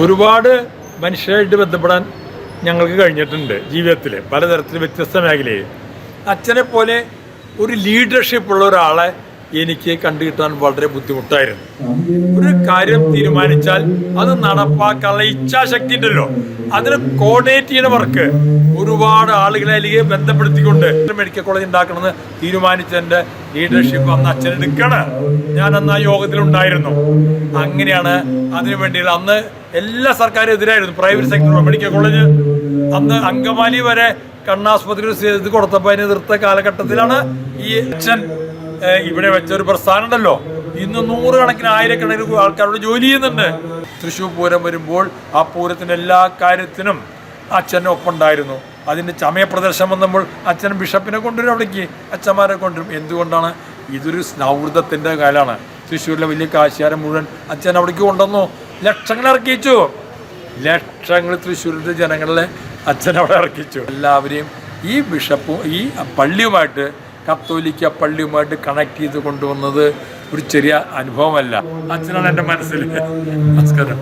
ഒരുപാട് മനുഷ്യരായിട്ട് ബന്ധപ്പെടാൻ ഞങ്ങൾക്ക് കഴിഞ്ഞിട്ടുണ്ട് ജീവിതത്തിൽ, പലതരത്തിൽ വ്യത്യസ്ത മേഖലയിൽ. അച്ഛനെ പോലെ ഒരു ലീഡർഷിപ്പ് ഉള്ള ഒരാളെ എനിക്ക് കണ്ടുകിട്ടാൻ വളരെ ബുദ്ധിമുട്ടായിരുന്നു. ഒരു കാര്യം തീരുമാനിച്ചാൽ അത് നടപ്പാക്കാനുള്ള ഇച്ഛാശക്തി ഉണ്ടല്ലോ, അതിന് കോർഡിനേറ്റ് ചെയ്യുന്ന വർക്ക് ഒരുപാട് ആളുകളെ അല്ലെങ്കിൽ ബന്ധപ്പെടുത്തിക്കൊണ്ട് മെഡിക്കൽ കോളേജ് ഉണ്ടാക്കണമെന്ന് തീരുമാനിച്ചതിൻ്റെ ലീഡർഷിപ്പ് അന്ന് അച്ഛനെടുക്കണം. ഞാൻ അന്ന് ആ യോഗത്തിലുണ്ടായിരുന്നു. അങ്ങനെയാണ് അതിനു വേണ്ടിയുള്ള അന്ന് എല്ലാ സർക്കാരും എതിരായിരുന്നു, പ്രൈവറ്റ് സെക്ടർ മെഡിക്കൽ കോളേജ്. അന്ന് അങ്കമാലി വരെ കണ്ണാസ്പത്രി ഇത് കൊടുത്തപ്പോൾ അതിന് എതിർത്ത കാലഘട്ടത്തിലാണ് ഈ അച്ഛൻ ഇവിടെ വെച്ചൊരു പ്രസ്ഥാനം ഉണ്ടല്ലോ. ഇന്ന് നൂറുകണക്കിന് ആയിരക്കണക്കിന് ആൾക്കാരോട് ജോലി ചെയ്യുന്നുണ്ട്. തൃശ്ശൂർ പൂരം വരുമ്പോൾ ആ പൂരത്തിൻ്റെ എല്ലാ കാര്യത്തിനും അച്ഛൻ്റെ ഒപ്പം ഉണ്ടായിരുന്നു. അതിൻ്റെ ചമയപ്രദർശനം വന്നപ്പോൾ അച്ഛൻ ബിഷപ്പിനെ കൊണ്ടുവരും, അവിടേക്ക് അച്ഛന്മാരെ കൊണ്ടുവരും. എന്തുകൊണ്ടാണ്? ഇതൊരു സൗഹൃദത്തിൻ്റെ കാലമാണ്. തൃശ്ശൂരിലെ വലിയ കാശുകാരൻ മുഴുവൻ അച്ഛൻ അവിടേക്ക് കൊണ്ടുവന്നു. ലക്ഷങ്ങൾ ഇറക്കിച്ചു, ലക്ഷങ്ങൾ തൃശ്ശൂരിൻ്റെ ജനങ്ങളെ അച്ഛൻ അവിടെ ഇറക്കിച്ചു. എല്ലാവരെയും ഈ ബിഷപ്പും ഈ പള്ളിയുമായിട്ട്, കത്തോലിക്ക പള്ളിയുമായിട്ട് കണക്ട് ചെയ്ത് കൊണ്ടുവന്നത് ഒരു ചെറിയ അനുഭവമല്ല. അച്ഛനാണ് എൻ്റെ മനസ്സിൽ. നമസ്കാരം.